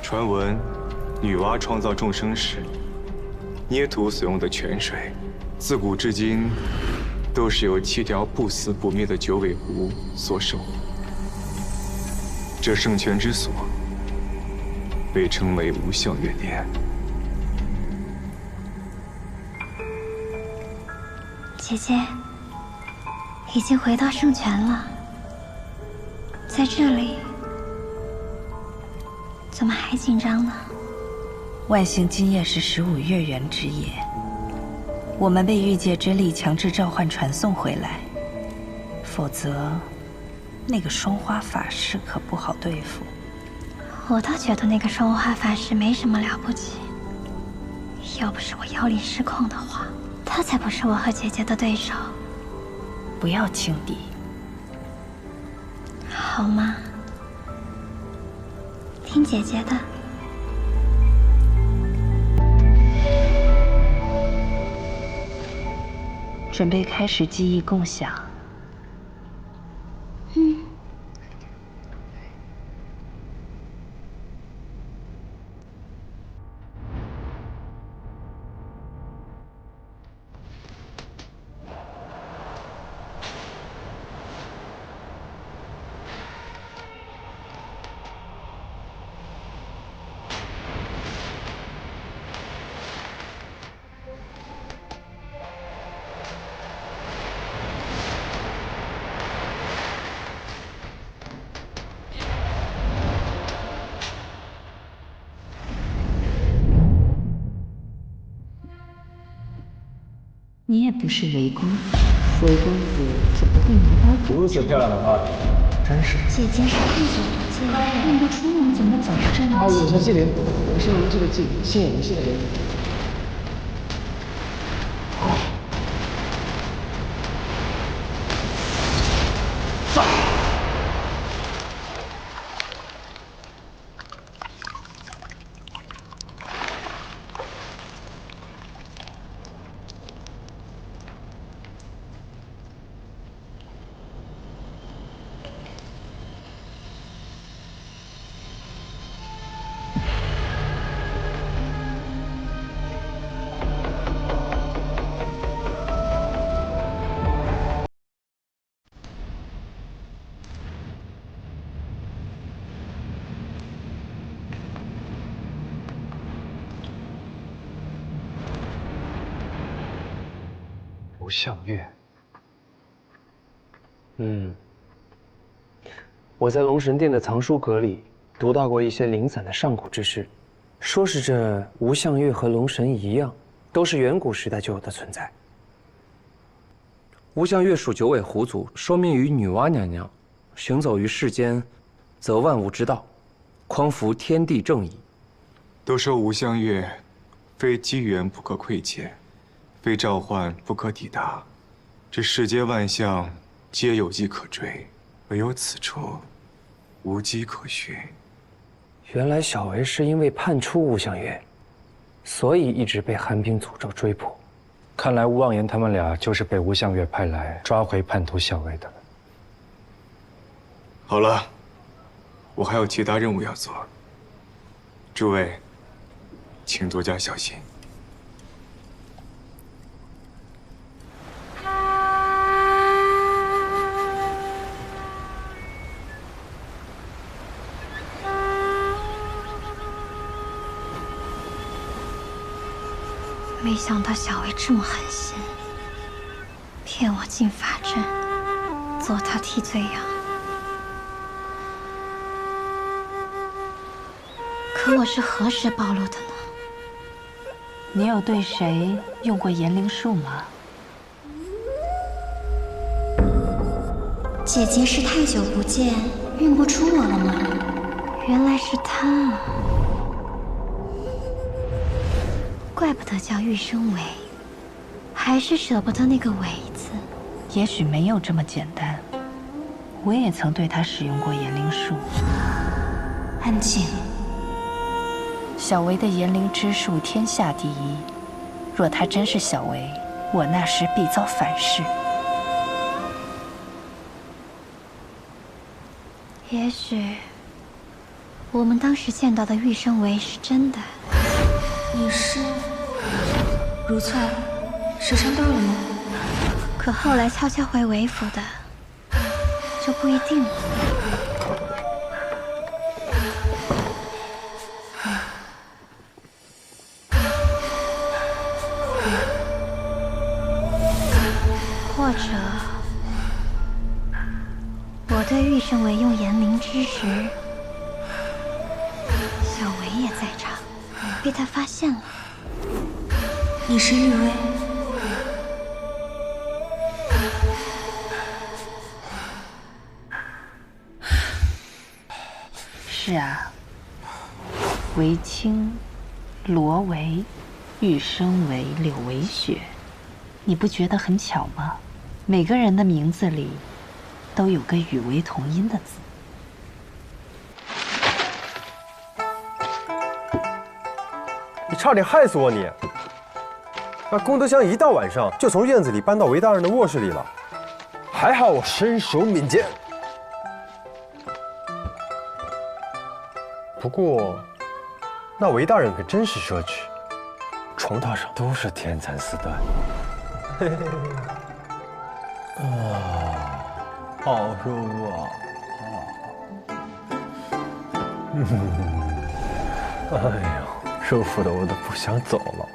传闻，女娲创造众生时，捏土所用的泉水，自古至今都是由7条不死不灭的九尾狐所守护。这圣泉之所，被称为无相月殿。姐姐已经回到圣泉了，在这里。 怎么还紧张呢？万幸今夜是15月圆之夜，我们被玉界之力强制召唤传送回来，否则那个双花法师可不好对付。我倒觉得那个双花法师没什么了不起，要不是我妖力失控的话，他才不是我和姐姐的对手。不要轻敌，好吗？ 听姐姐的。准备开始记忆共享。你也不是为公子，为公子怎么会拿刀？如此漂亮的花，真是……姐姐是太久不见，认不出我，怎么总是这么好，眼下祭灵，我先用这个祭献一献灵。 无相月。我在龙神殿的藏书阁里读到过一些零散的上古之事，说是这无相月和龙神一样，都是远古时代就有的存在。无相月属九尾狐族，受命于女娲娘娘，行走于世间，则万物之道，匡扶天地正义。都说无相月，非机缘不可窥见。 非召唤不可抵达，这世间万象皆有迹可追，唯有此处无迹可寻。原来小维是因为叛出无相月，所以一直被寒冰诅咒追捕。看来吴望言他们俩就是被无相月派来抓回叛徒小维的。好了，我还有其他任务要做，诸位，请多加小心。 没想到小薇这么狠心，骗我进法阵，做他替罪羊。可我是何时暴露的呢？你有对谁用过言灵术吗？姐姐是太久不见，认不出我了吗？原来是他。 怪不得叫玉生为，还是舍不得那个“为”字。也许没有这么简单。我也曾对他使用过言灵术。安静。小维的言灵之术天下第一，若他真是小维，我那时必遭反噬。也许我们当时见到的玉生为是真的。你是如翠，时辰到了吗？可后来悄悄回为府的，就不一定了。或者，我对玉生为用言明之时，小维也在场，被他发现了。你是玉薇。是啊，韦青、罗维、玉生为、柳维雪，你不觉得很巧吗？每个人的名字里都有个与为同音的字。你差点害死我你！那功德箱一到晚上就从院子里搬到韦大人的卧室里了，还好我身手敏捷。不过，那韦大人可真是奢侈，床榻上都是天蚕丝缎。嘿嘿嘿。好舒服啊！哎呦，舒服的我都不想走了。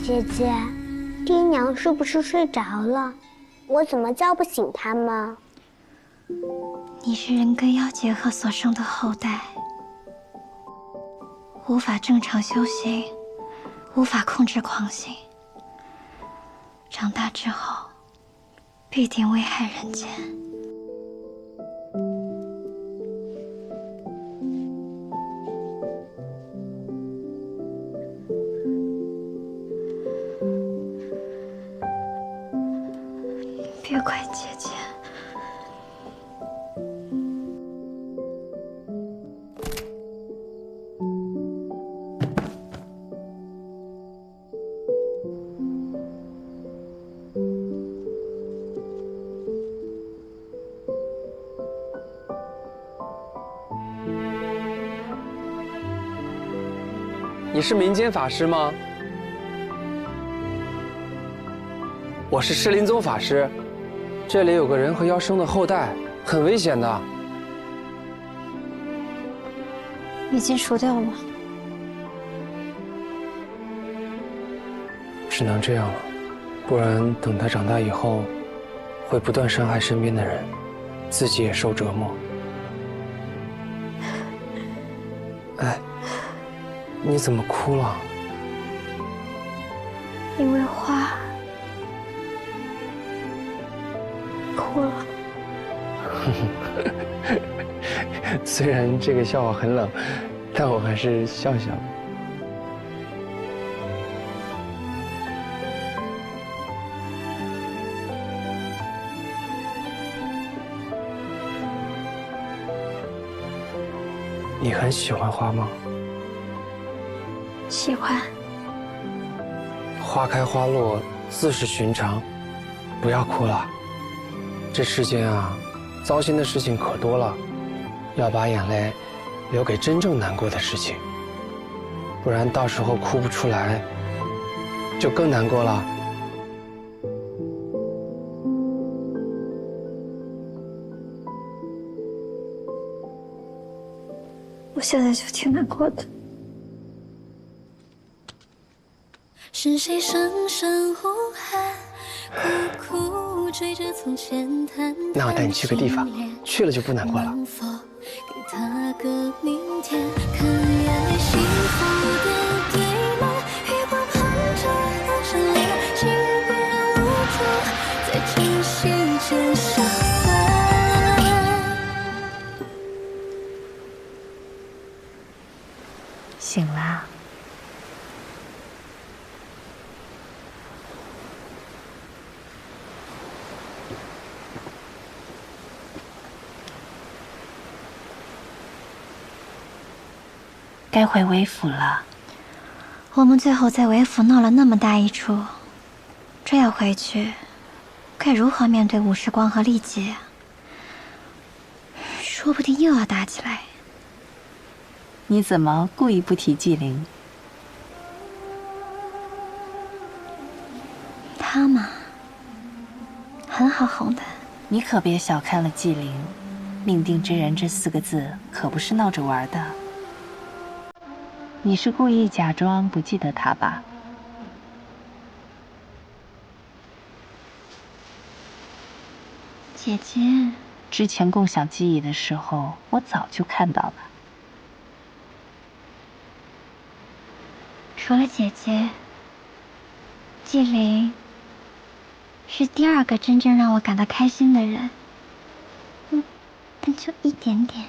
姐姐，爹娘是不是睡着了？我怎么叫不醒他们？你是人跟妖结合所生的后代，无法正常修行，无法控制狂性，长大之后必定危害人间。别怪姐姐。你是民间法师吗？我是狮灵宗法师，这里有个人和妖生的后代，很危险的。已经除掉了。只能这样了，不然等他长大以后，会不断伤害身边的人，自己也受折磨。哎，你怎么哭了？因为花哭了。虽然这个笑话很冷，但我还是笑笑。你很喜欢花吗？喜欢。花开花落，自是寻常，不要哭了。这世间啊，糟心的事情可多了，要把眼泪留给真正难过的事情，不然到时候哭不出来，就更难过了。我现在就挺难过的。是谁声声呼喊，苦苦追着从前谈。那我带你去个地方，去了就不难过了。他个明天，看眼里幸福的对白，余光盼着那张脸，竟然别人无助，在真心间相伴。醒啦。该回韦府了。我们最后在韦府闹了那么大一出，这要回去，该如何面对武时光和丽姐呀？说不定又要打起来。你怎么故意不提纪灵？她嘛，很好哄的。你可别小看了纪灵，命定之人这4个字可不是闹着玩的。你是故意假装不记得他吧？姐姐，之前共享记忆的时候，我早就看到了。除了姐姐，纪灵是第2个真正让我感到开心的人。但就一点点。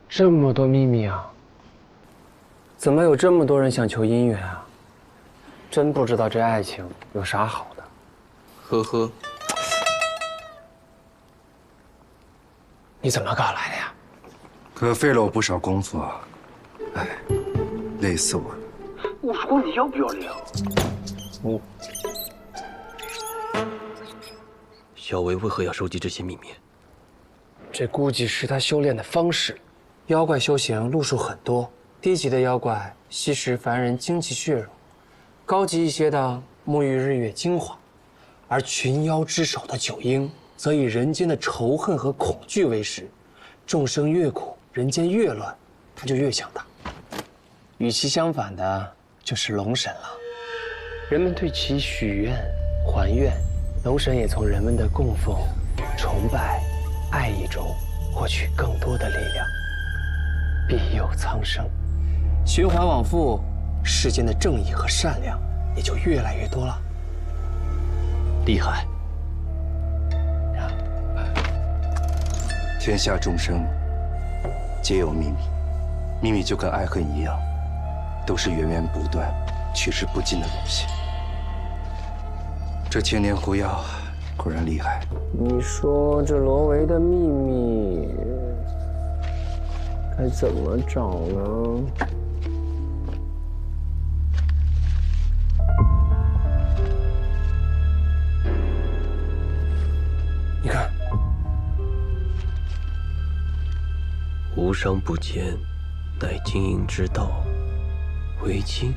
这么多秘密啊！怎么有这么多人想求姻缘啊？真不知道这爱情有啥好的。呵呵，你怎么搞来的呀？可费了我不少功夫啊！哎，累死我了。我说你要不要脸？小维为何要收集这些秘密？这估计是他修炼的方式。妖怪修行路数很多，低级的妖怪吸食凡人精气血肉，高级一些的沐浴日月精华，而群妖之首的九婴则以人间的仇恨和恐惧为食。众生越苦，人间越乱，他就越强大。与其相反的就是龙神了，人们对其许愿还愿，龙神也从人们的供奉、崇拜、爱意中获取更多的力量。庇佑苍生，循环往复，世间的正义和善良也就越来越多了。厉害！天下众生皆有秘密，秘密就跟爱恨一样，都是源源不断、取之不尽的东西。这千年狐妖果然厉害。你说这罗维的秘密该怎么找呢？你看，无商不奸，乃经营之道。韦青，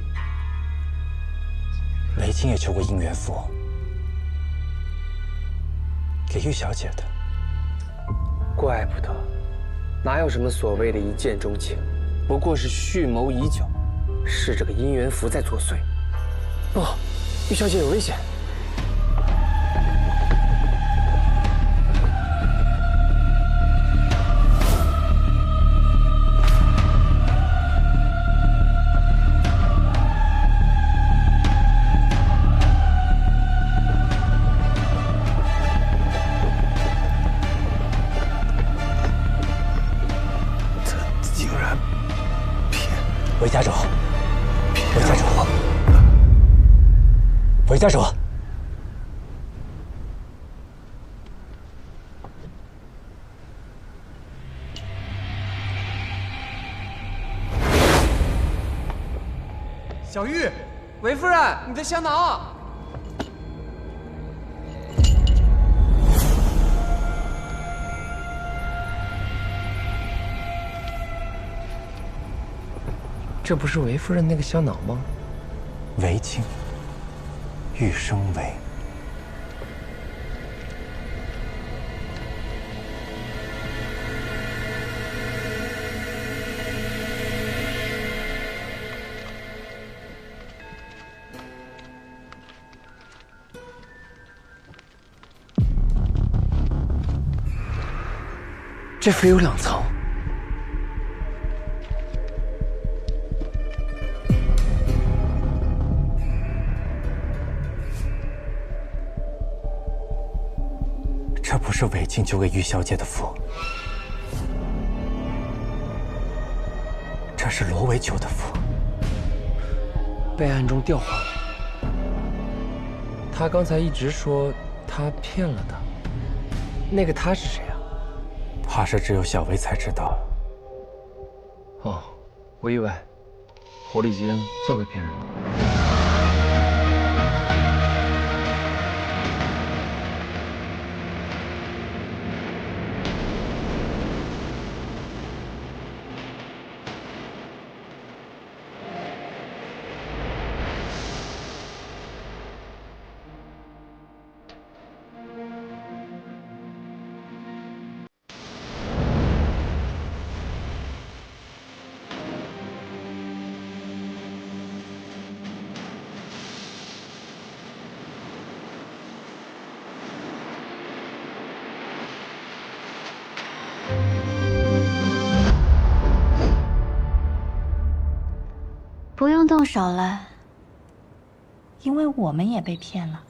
韦青也求过姻缘符，给玉小姐的。怪不得。哪有什么所谓的一见钟情，不过是蓄谋已久，是这个姻缘符在作祟。不好，玉小姐有危险！韦家主，韦家主，韦家主，小玉，韦夫人，你的香囊。这不是韦夫人那个香囊吗？韦青，玉生韦。这符有2层。这不是韦静交给玉小姐的符，这是罗维求的符。被暗中调换了。他刚才一直说他骗了他，那个他是谁啊？怕是只有小薇才知道。哦，我以为狐狸精最会骗人了。不用动手了，因为我们也被骗了。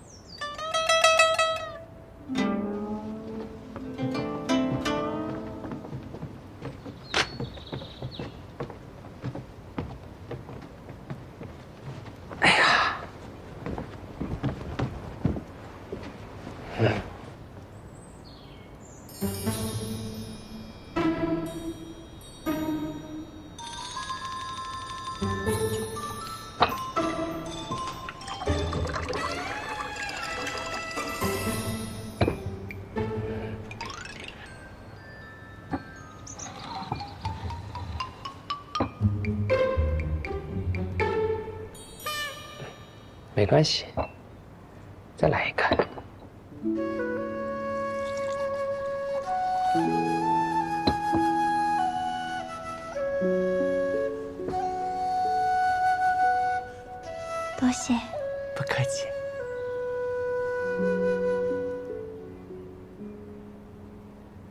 哎呀，没关系，再来一个。多谢。不客气。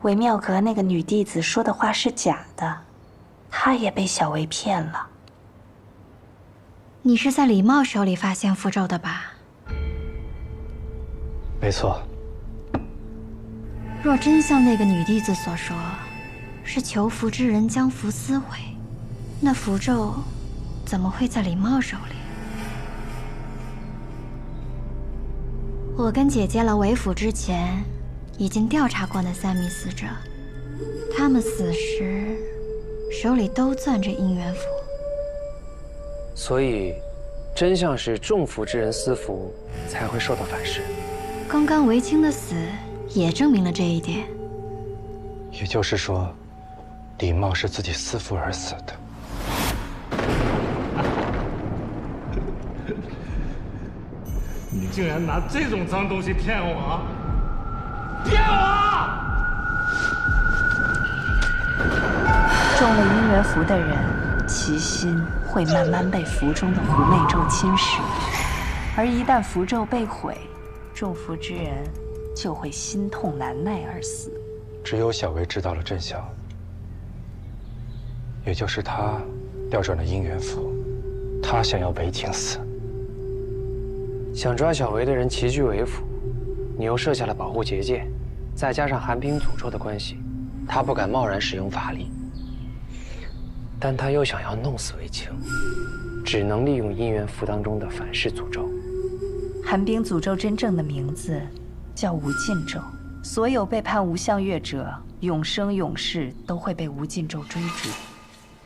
韦妙阁那个女弟子说的话是假的，她也被小薇骗了。你是在李茂手里发现符咒的吧？没错。若真像那个女弟子所说，是求符之人将符撕毁，那符咒怎么会在李茂手里？我跟姐接了韦府之前，已经调查过那3名死者，他们死时手里都攥着姻缘符。所以，真相是中符之人私符才会受到反噬。刚刚韦青的死也证明了这一点。也就是说，李茂是自己私符而死的。你竟然拿这种脏东西骗我！骗我！中了姻缘符的人，其心会慢慢被符中的狐媚咒侵蚀，而一旦符咒被毁，中符之人就会心痛难耐而死。只有小薇知道了真相，也就是她调转了姻缘符，她想要韦青死。想抓小薇的人齐聚韦府，你又设下了保护结界，再加上寒冰诅咒的关系，他不敢贸然使用法力。但他又想要弄死韦青，只能利用姻缘符当中的反噬诅咒。寒冰诅咒真正的名字叫无尽咒，所有被判无相月者，永生永世都会被无尽咒追逐。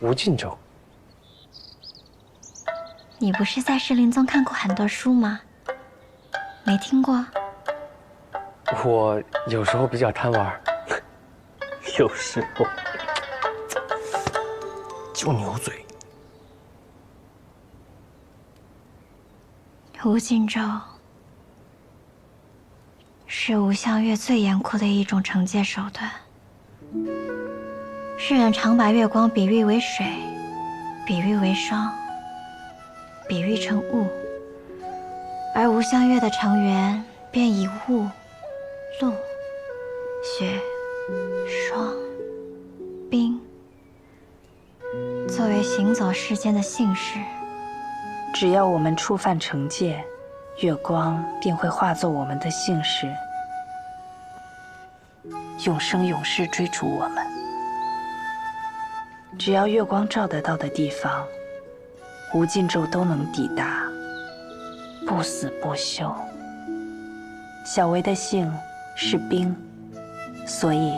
无尽咒？你不是在士林宗看过很多书吗？没听过？我有时候比较贪玩，有时候就牛嘴。无尽咒是无相月最严酷的一种惩戒手段。世人常把月光比喻为水，比喻为霜，比喻成雾，而无相月的成员便以雾、露、雪、霜、行走世间的信使。只要我们触犯惩戒，月光便会化作我们的信使，永生永世追逐我们。只要月光照得到的地方，无尽咒都能抵达，不死不休。小维的姓是冰，所以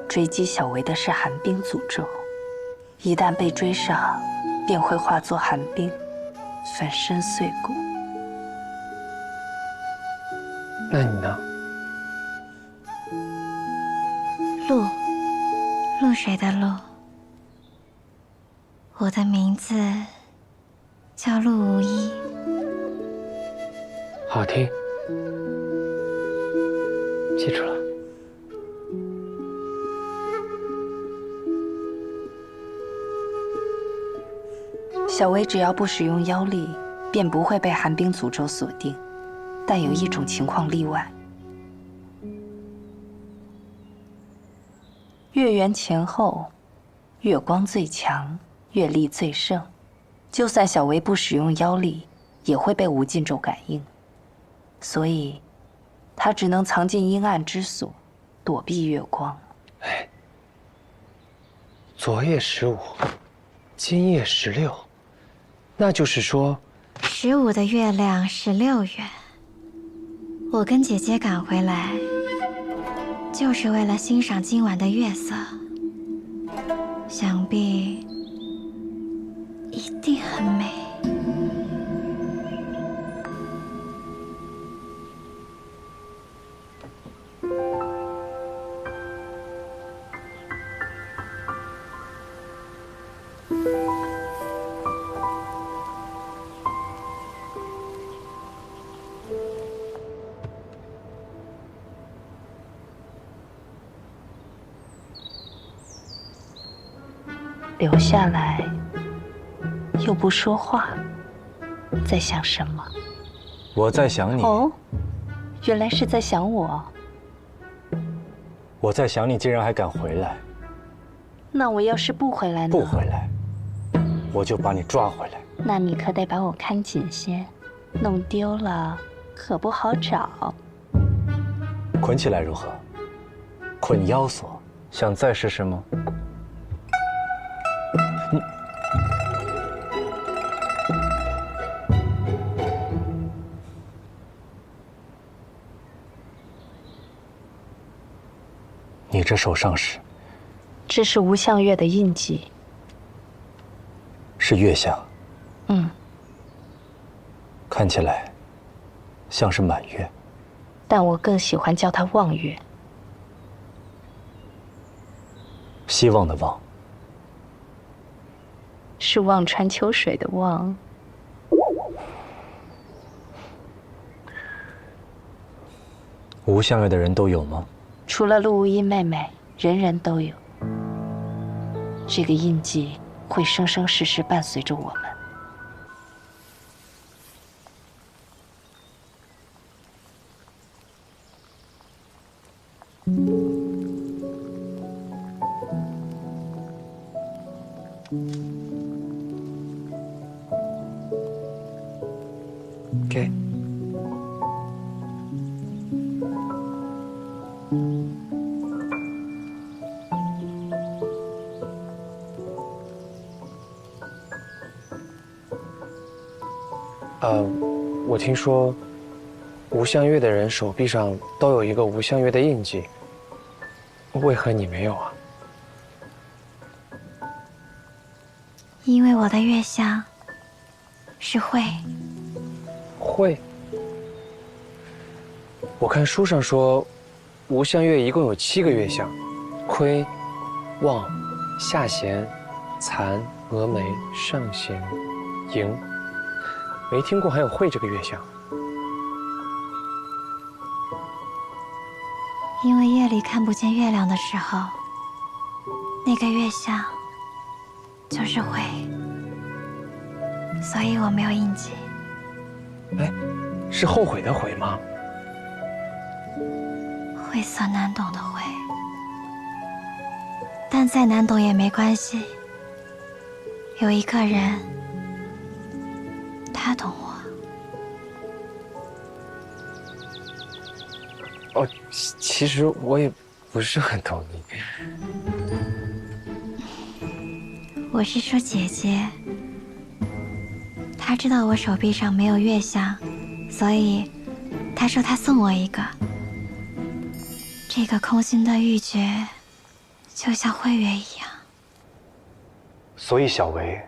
追击小维的是寒冰诅咒。一旦被追上，便会化作寒冰，粉身碎骨。那你呢？露，露水的露。我的名字叫陆无一。好听，记住了。小维只要不使用妖力，便不会被寒冰诅咒锁定。但有一种情况例外：月圆前后，月光最强，月力最盛。就算小维不使用妖力，也会被无尽咒感应。所以，他只能藏进阴暗之所，躲避月光。哎，昨夜15，今夜16，那就是说，15的月亮16圆。我跟姐姐赶回来，就是为了欣赏今晚的月色。想必一定很美。留下来，又不说话，在想什么？我在想你。哦，原来是在想我。我在想你，竟然还敢回来。那我要是不回来呢？不回来，我就把你抓回来。那你可得把我看紧些，弄丢了可不好找。捆起来如何？捆妖索。想再试试吗？你这手上是？这是无相月的印记。是月相。嗯。看起来像是满月，但我更喜欢叫它望月。希望的望。是望穿秋水的望。无相月的人都有吗？除了陆无一妹妹，人人都有。这个印记会生生世世伴随着我们。给。我听说无相月的人手臂上都有一个无相月的印记，为何你没有啊？因为我的月相是慧。慧？我看书上说，无相月一共有7个月相：亏、望、下弦、残、峨眉、上弦、迎。没听过还有慧这个月相。因为夜里看不见月亮的时候，那个月相就是慧，所以我没有印记。哎，是后悔的悔吗？晦涩难懂的晦，但再难懂也没关系，有一个人，他懂我。哦，其实我也不是很懂你。我是说姐姐，她知道我手臂上没有月相，所以她说她送我一个。这个空心的玉珏，就像慧月一样。所以小维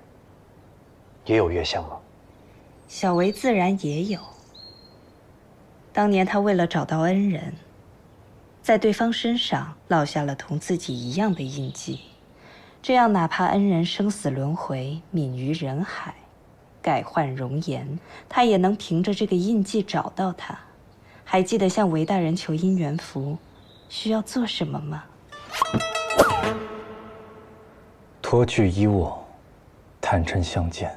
也有月相了。小维自然也有。当年他为了找到恩人，在对方身上烙下了同自己一样的印记，这样哪怕恩人生死轮回，泯于人海，改换容颜，他也能凭着这个印记找到他。还记得向韦大人求姻缘符需要做什么吗？托具依我，坦诚相见。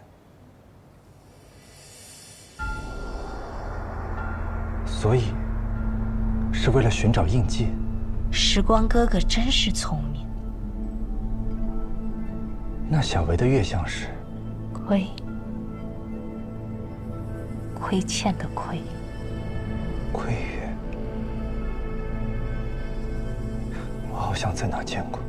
所以，是为了寻找印记。时光哥哥真是聪明。那小维的月相是？亏，亏欠的亏。亏月，我好像在哪见过。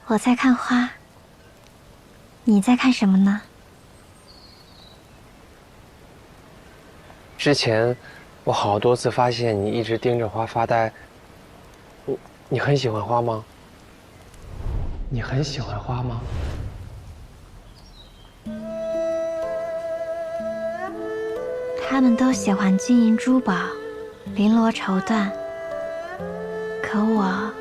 我在看花，你在看什么呢？之前我好多次发现你一直盯着花发呆。你很喜欢花吗？你很喜欢花吗？他们都喜欢金银珠宝、绫罗绸缎，可我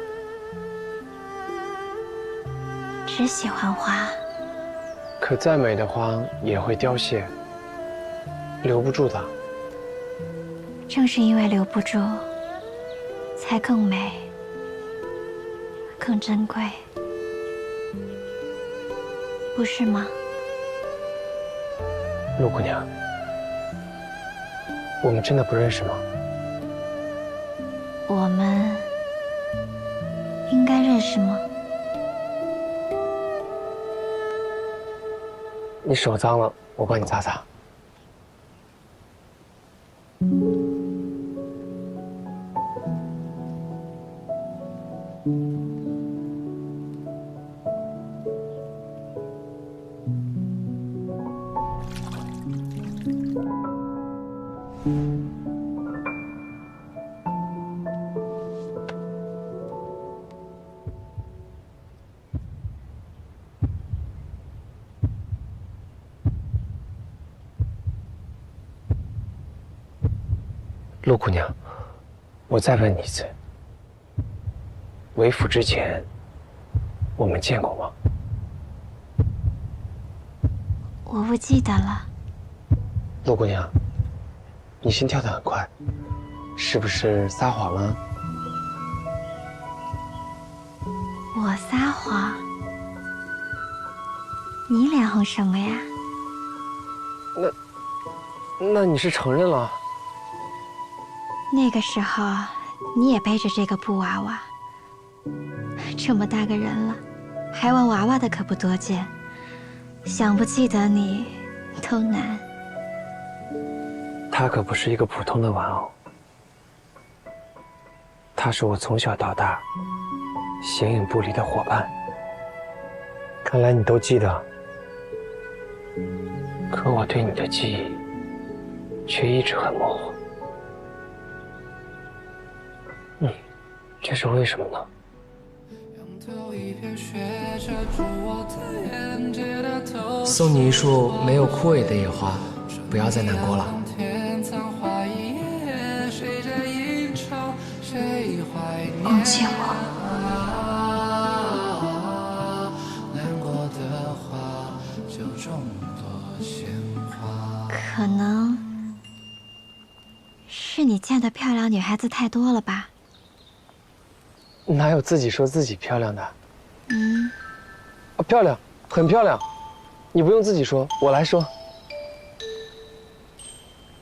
只喜欢花。可再美的花也会凋谢，留不住的。正是因为留不住，才更美、更珍贵，不是吗？陆姑娘，我们真的不认识吗？我们应该认识吗？你手脏了，我帮你擦擦。陆姑娘，我再问你一次，为府之前，我们见过吗？我不记得了。陆姑娘，你心跳得很快，是不是撒谎了？我撒谎？你脸红什么呀？那你是承认了？那个时候，你也背着这个布娃娃，这么大个人了，还玩娃娃的可不多见，想不记得你都难。他可不是一个普通的玩偶，他是我从小到大形影不离的伙伴。看来你都记得，可我对你的记忆却一直很模糊。这是为什么呢？送你一束没有枯萎的野花，不要再难过了。谁在吟唱，谁怀可能是你见的漂亮女孩子太多了吧？哪有自己说自己漂亮的？嗯，漂亮，很漂亮。你不用自己说，我来说。